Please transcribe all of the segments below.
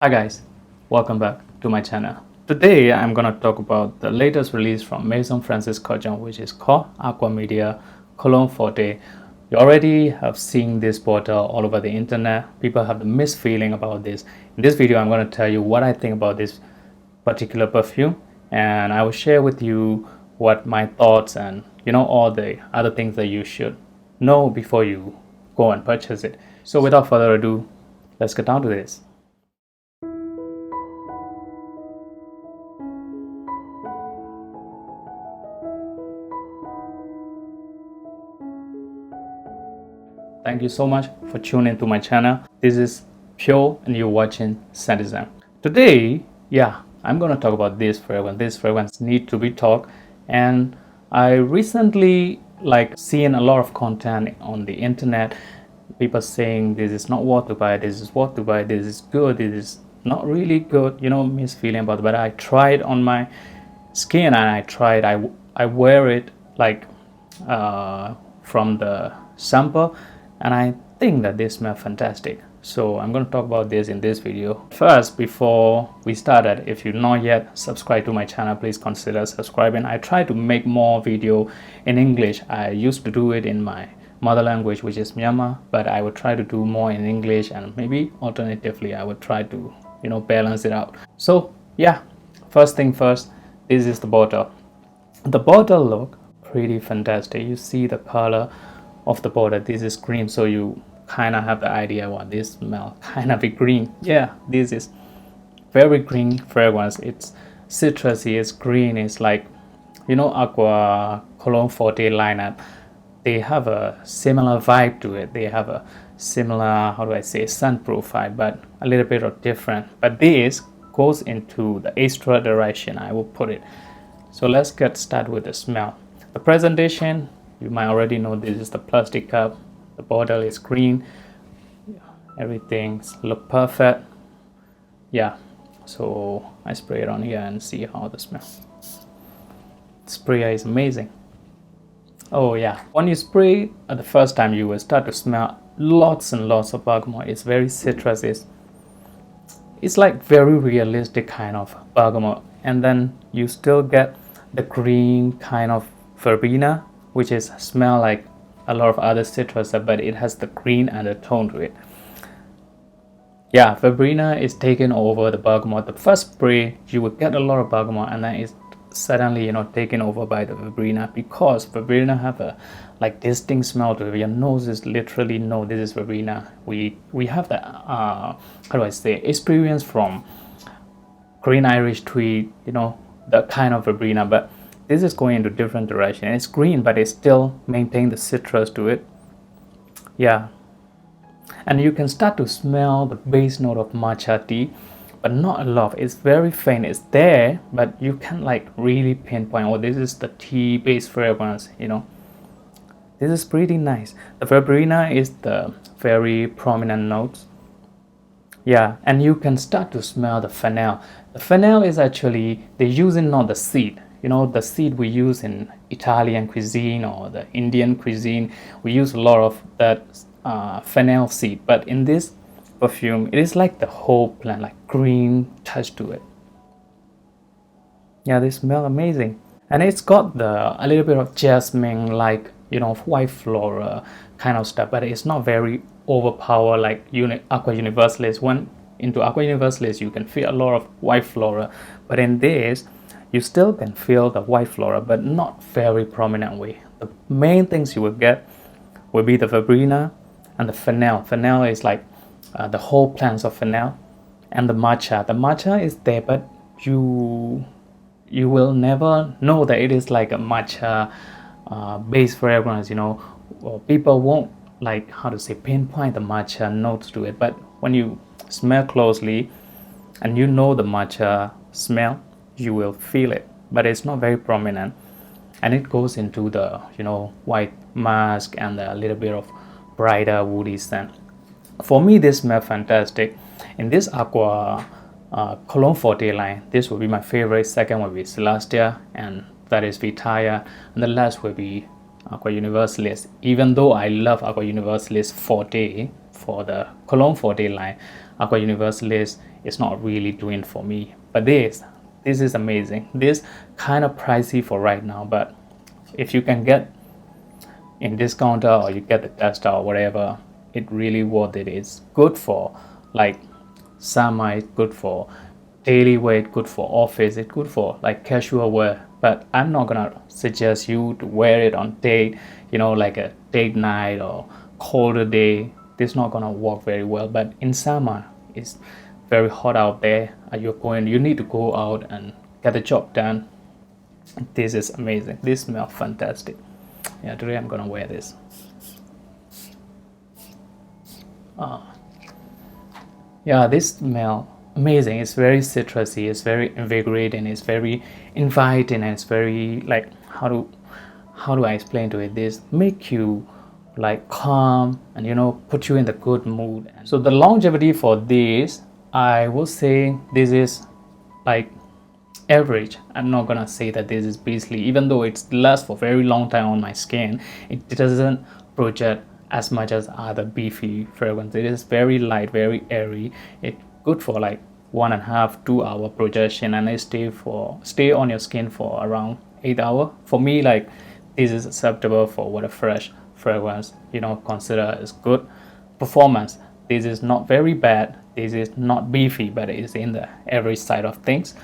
Hi guys, welcome back to my channel. Today I'm gonna talk about the latest release from Maison Kurkdjian, which is called Aqua Cologne Forte. You already have seen this bottle all over the internet. People have the mixed feeling about this. In this video I'm gonna tell you what I think about this particular perfume, and I will share with you what my thoughts and all the other things that you should know before you go and purchase it. So without further ado, let's get down to this. Thank you so much for tuning to my channel. This is Pure and you're watching Citizen. Today, I'm gonna talk about this fragrance. This fragrance need to be talked, and I recently seeing a lot of content on the internet. People saying this is not worth to buy, this is worth to buy, this is good, this is not really good. Mixed feeling about it. But I tried on my skin and I wear it from the sample, and I think that they smell fantastic. So I'm going to talk about this in this video. First, before we started, if you're not yet subscribed to my channel, please consider subscribing. I try to make more video in English. I used to do it in my mother language, which is Myanmar, but I would try to do more in English, and maybe alternatively I would try to balance it out. So first thing first, this is the bottle. The bottle look pretty fantastic. You see the color of the bottle. This is green, so you kind of have the idea what this smell kind of be green. This is very green fragrance. It's citrusy, it's green. It's like Aqua Cologne Forte lineup, they have a similar vibe to it. They have a similar, how do I say, sun profile, but a little bit of different. But this goes into the extra direction, I will put it. So let's get started with the smell. The presentation, you might already know this is the plastic cup. The bottle is green. Everything look perfect. So I spray it on here and see how the smell. Sprayer is amazing. When you spray at the first time, you will start to smell lots and lots of bergamot. It's very citrusy. It's like very realistic kind of bergamot, and then you still get the green kind of verbena, which is smell like a lot of other citrus, but it has the green undertone to it. Verbena is taking over the bergamot. The first spray you will get a lot of bergamot, and then it's suddenly taken over by the verbena, because verbena have a distinct smell to it. Your nose is literally no, this is verbena. We have the how do I say, experience from green Irish tree, the kind of verbena, but this is going into different direction. It's green, but it still maintain the citrus to it. And you can start to smell the base note of matcha tea, but not a lot. It's very faint. It's there, but you can't really pinpoint, oh, this is the tea based fragrance. This is pretty nice. The verbena is the very prominent notes. And you can start to smell the fennel. The fennel is actually, they're using not the seed. The seed we use in Italian cuisine or the Indian cuisine, we use a lot of that fennel seed. But in this perfume, it is like the whole plant, like green touch to it. They smell amazing. And it's got a little bit of jasmine, white flora kind of stuff, but it's not very overpower like Aqua Universalis. When into Aqua Universalis, you can feel a lot of white flora, but in this, you still can feel the white flora, but not very prominent way. The main things you will get will be the verbena and the fennel. Fennel is like the whole plants of fennel, and the matcha. The matcha is there, but you will never know that it is like a matcha based fragrance. People won't pinpoint the matcha notes to it, but when you smell closely and the matcha smell, you will feel it, but it's not very prominent, and it goes into the white musk and a little bit of brighter woody scent. For me, this smells fantastic. In this Aqua Cologne Forte line, this will be my favorite. Second will be Celestia, and that is Vitaya, and the last will be Aqua Universalis. Even though I love Aqua Universalis Forte for the Cologne Forte line, Aqua Universalis is not really doing for me. But this is amazing. This kind of pricey for right now, but if you can get in discounter or you get the tester or whatever, it really worth it. It's good for like summer, it's good for daily wear, it's good for office, it's good for like casual wear. But I'm not gonna suggest you to wear it on date, you know, like a date night or colder day. This is not gonna work very well. But in summer, it's very hot out there, and you need to go out and get the job done. This is amazing. This smells fantastic. Yeah, today I'm gonna wear this. Yeah, this smell amazing. It's very citrusy, it's very invigorating, it's very inviting, and it's very like, how do I explain to it? This make you like calm and, you know, put you in the good mood. So the longevity for this, I will say this is like average. I'm not gonna say that this is beastly, even though it lasts for very long time on my skin. It doesn't project as much as other beefy fragrance. It is very light, very airy. It's good for like 1.5 2 hour projection, and it stay on your skin for around 8 hours. For me, like, this is acceptable for what a fresh fragrance, you know, consider is good performance. This is not very bad, this is not beefy, but it is in the average side of things.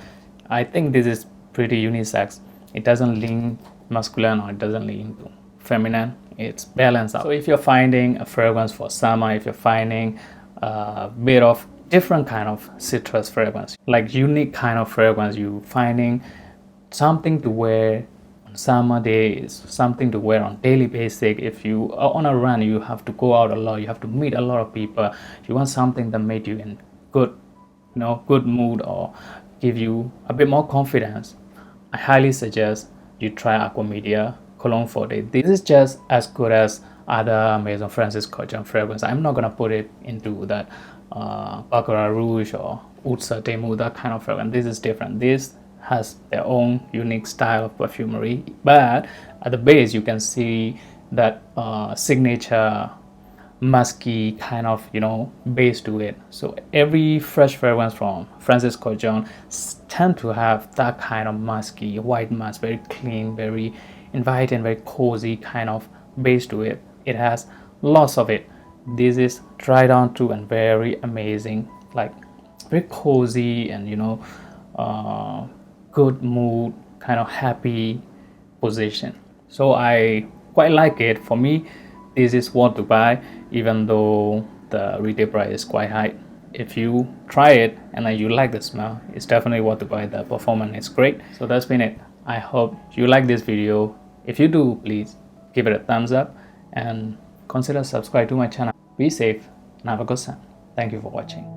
I think this is pretty unisex. It doesn't lean masculine or it doesn't lean feminine. It's balanced out. So if you're finding a fragrance for summer, if you're finding a bit of different kind of citrus fragrance, like unique kind of fragrance, you finding something to wear on summer days, something to wear on daily basis. If you are on a run, you have to go out a lot, you have to meet a lot of people, you want something that made you in good, you know, good mood or give you a bit more confidence, I highly suggest you try Aqua Media Cologne Forte. This is just as good as other Maison Kurkdjian fragrance. I'm not gonna put it into that Baccarat Rouge or Oud Satemu, that kind of fragrance. This is different. This has their own unique style of perfumery, but at the base you can see that signature musky kind of, you know, base to it. So every fresh fragrance from Kurkdjian tend to have that kind of musky white musk, very clean, very inviting, very cozy kind of base to it. It has lots of it. This is dry down to and very amazing, like very cozy and, you know, good mood, kind of happy position. So I quite like it. For me, this is what to buy, even though the retail price is quite high. If you try it and then you like the smell, it's definitely worth to buy. The performance is great. So that's been it. I hope you like this video. If you do, please give it a thumbs up and consider subscribe to my channel. Be safe and have a good time. Thank you for watching.